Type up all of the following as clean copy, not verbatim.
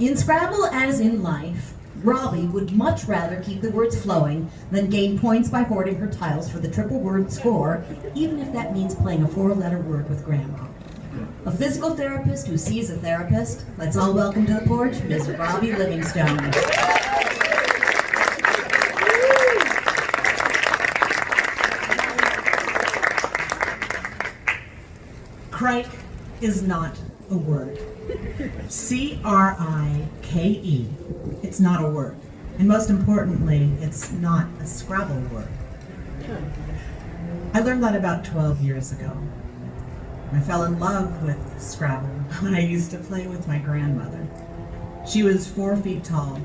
In Scrabble, as in life, Robie would much rather keep the words flowing than gain points by hoarding her tiles for the triple word score, even if that means playing a 4-letter word with Grandma. A physical therapist who sees a therapist, let's all welcome to the porch, Ms. Robie Livingstone. Crike is not a word. C-R-I-K-E. It's not a word. And most importantly, it's not a Scrabble word. I learned that about 12 years ago. I fell in love with Scrabble when I used to play with my grandmother. She was 4 feet tall,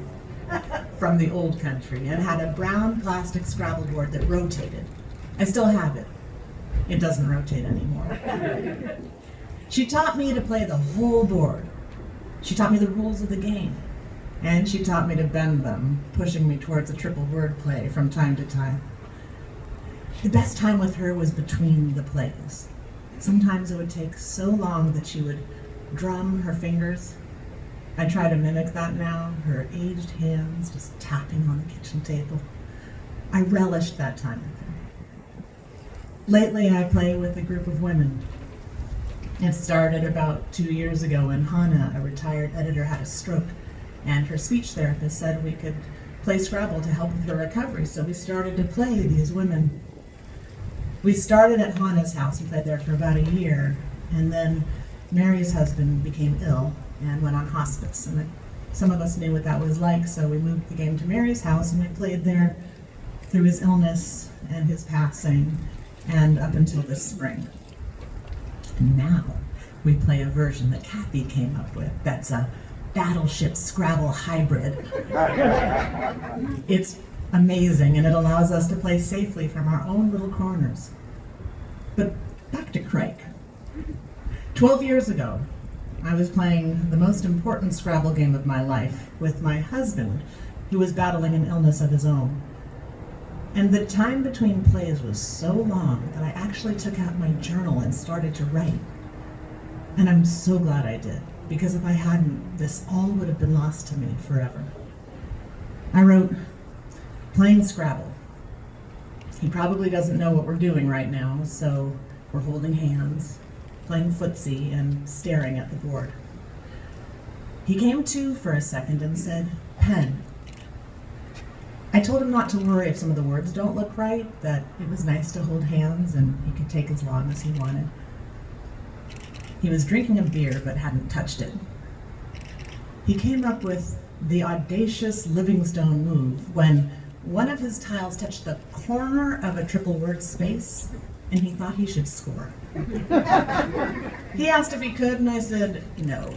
from the old country, and had a brown plastic Scrabble board that rotated. I still have it. It doesn't rotate anymore. She taught me to play the whole board. She taught me the rules of the game. And she taught me to bend them, pushing me towards a triple word play from time to time. The best time with her was between the plays. Sometimes it would take so long that she would drum her fingers. I try to mimic that now, her aged hands just tapping on the kitchen table. I relished that time with her. Lately, I play with a group of women. It started about 2 years ago when Hannah, a retired editor, had a stroke, and her speech therapist said we could play Scrabble to help with her recovery, so we started to play these women. We started at Hannah's house and played there for about a year, and then Mary's husband became ill and went on hospice, and some of us knew what that was like, so we moved the game to Mary's house, and we played there through his illness and his passing, and up until this spring. And now we play a version that Kathy came up with that's a Battleship Scrabble hybrid. It's amazing, and it allows us to play safely from our own little corners. But back to Crike. 12 years ago, I was playing the most important Scrabble game of my life with my husband, who was battling an illness of his own. And the time between plays was so long that I actually took out my journal and started to write. And I'm so glad I did, because if I hadn't, this all would have been lost to me forever. I wrote, playing Scrabble. He probably doesn't know what we're doing right now, so we're holding hands, playing footsie, and staring at the board. He came to for a second and said, pen. I told him not to worry if some of the words don't look right, that it was nice to hold hands and he could take as long as he wanted. He was drinking a beer but hadn't touched it. He came up with the audacious Livingstone move when one of his tiles touched the corner of a triple word space and he thought he should score. He asked if he could and I said no.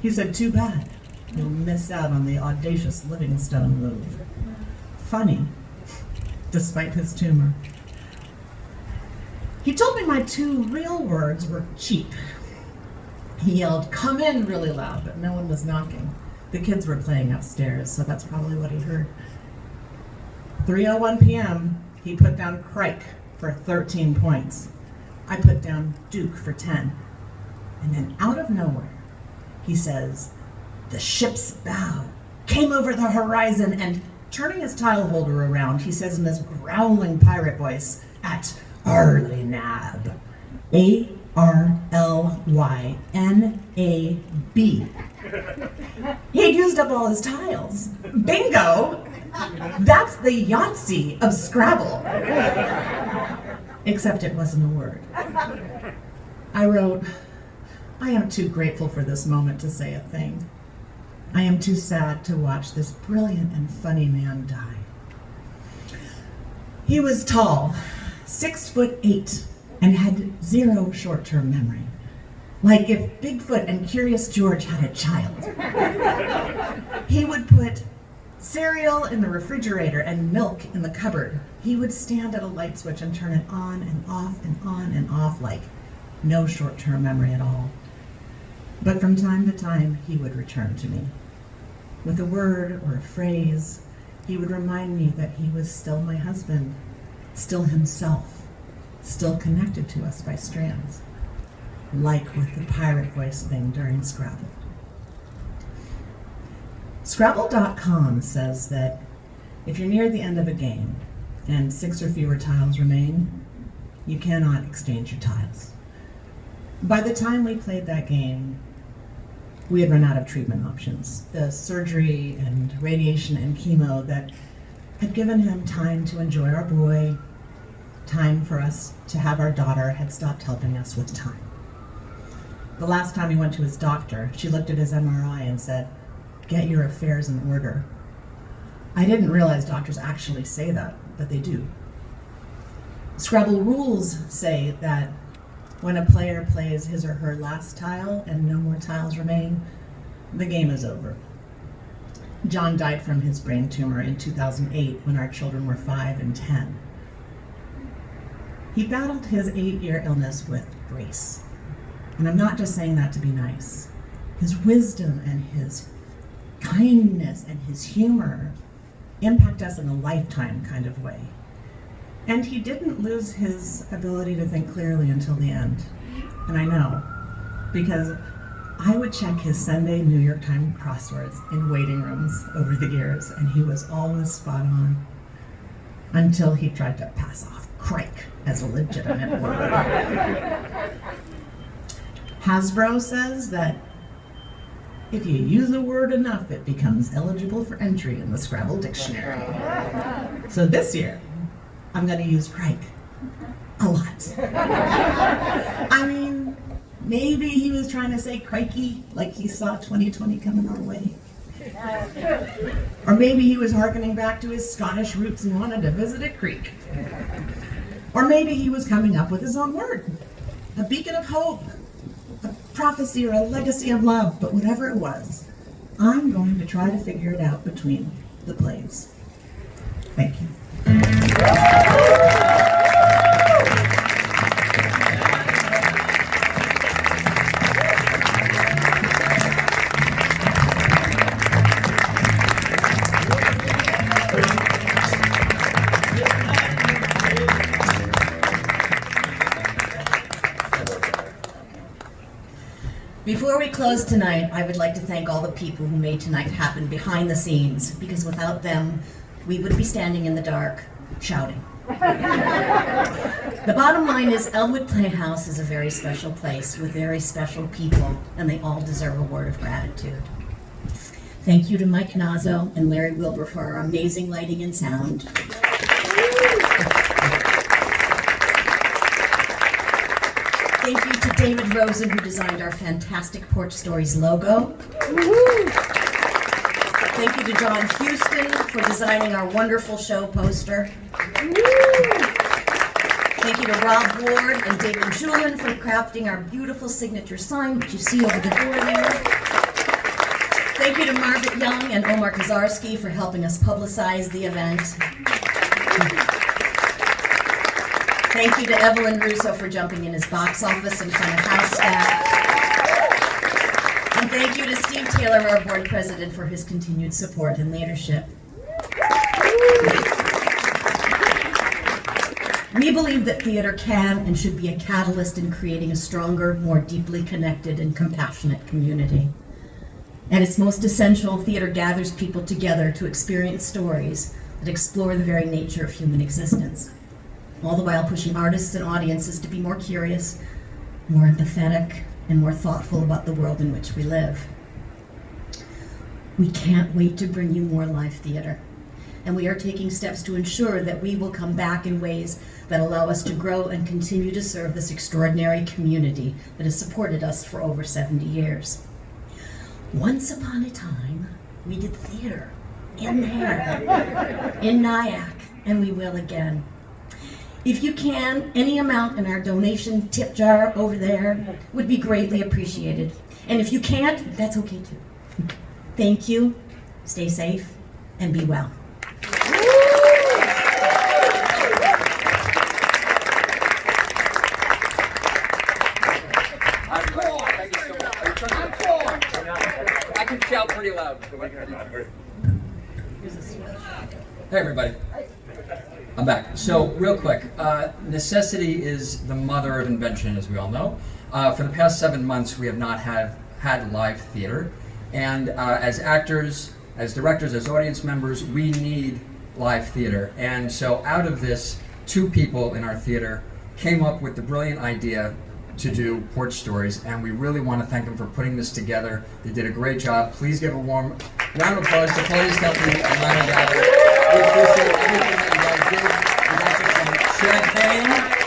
He said, too bad. You'll miss out on the audacious Livingstone move. Funny, despite his tumor. He told me my 2 real words were cheap. He yelled, come in, really loud, but no one was knocking. The kids were playing upstairs, so that's probably what he heard. 3:01 p.m., he put down Crike for 13 points. I put down Duke for 10. And then out of nowhere, he says, the ship's bow came over the horizon, and turning his tile holder around, he says in this growling pirate voice, at Arly Nab. A-R-L-Y-N-A-B. He'd used up all his tiles. Bingo! That's the Yahtzee of Scrabble. Except it wasn't a word. I wrote, I am too grateful for this moment to say a thing. I am too sad to watch this brilliant and funny man die. He was tall, 6'8", and had 0 short-term memory. Like if Bigfoot and Curious George had a child. He would put cereal in the refrigerator and milk in the cupboard. He would stand at a light switch and turn it on and off and on and off, like no short-term memory at all. But from time to time, he would return to me. With a word or a phrase, he would remind me that he was still my husband, still himself, still connected to us by strands, like with the pirate voice thing during Scrabble. Scrabble.com says that if you're near the end of a game and 6 or fewer tiles remain, you cannot exchange your tiles. By the time we played that game, we had run out of treatment options. The surgery and radiation and chemo that had given him time to enjoy our boy, time for us to have our daughter, had stopped helping us with time. The last time he went to his doctor, she looked at his MRI and said, "Get your affairs in order." I didn't realize doctors actually say that, but they do. Scrabble rules say that when a player plays his or her last tile and no more tiles remain, the game is over. John died from his brain tumor in 2008 when our children were 5 and 10. He battled his 8-year illness with grace. And I'm not just saying that to be nice. His wisdom and his kindness and his humor impact us in a lifetime kind of way. And he didn't lose his ability to think clearly until the end. And I know, because I would check his Sunday New York Times crosswords in waiting rooms over the years, and he was always spot on until he tried to pass off crike as a legitimate word. Hasbro says that if you use a word enough, it becomes eligible for entry in the Scrabble dictionary. So this year, I'm going to use crike a lot. I mean, maybe he was trying to say crikey, like he saw 2020 coming our way. Or maybe he was hearkening back to his Scottish roots and wanted to visit a creek. Or maybe he was coming up with his own word, a beacon of hope, a prophecy, or a legacy of love. But whatever it was, I'm going to try to figure it out between the plays. Thank you. Before we close tonight, I would like to thank all the people who made tonight happen behind the scenes, because without them, we would be standing in the dark, shouting. The bottom line is Elmwood Playhouse is a very special place with very special people, and they all deserve a word of gratitude. Thank you to Mike Nazo and Larry Wilbur for our amazing lighting and sound. Thank you to David Rosen, who designed our fantastic Porch Stories logo. Thank you to John Houston for designing our wonderful show poster. Thank you to Rob Ward and David Julian for crafting our beautiful signature sign, which you see over the door there. Thank you to Margaret Young and Omar Kazarski for helping us publicize the event. Thank you to Evelyn Russo for jumping in his box office in front of house staff. And thank you to Steve Taylor, our board president, for his continued support and leadership. We believe that theater can and should be a catalyst in creating a stronger, more deeply connected and compassionate community. At its most essential, theater gathers people together to experience stories that explore the very nature of human existence, all the while pushing artists and audiences to be more curious, more empathetic, and more thoughtful about the world in which we live. We can't wait to bring you more live theater, and we are taking steps to ensure that we will come back in ways that allow us to grow and continue to serve this extraordinary community that has supported us for over 70 years. Once upon a time, we did theater in there, in Nyack, and we will again. If you can, any amount in our donation tip jar over there would be greatly appreciated. And if you can't, that's okay too. Thank you, stay safe, and be well. I can shout pretty loud. Hey everybody. I'm back. So real quick, necessity is the mother of invention, as we all know. For the past 7 months, we have not had live theater. And as actors, as directors, as audience members, we need live theater. And so out of this, 2 people in our theater came up with the brilliant idea to do Porch Stories, and we really want to thank them for putting this together. They did a great job. Please give a warm round of applause to Claudia, Stefany, and Gabbard. We appreciate everything that you guys did. We got you some champagne.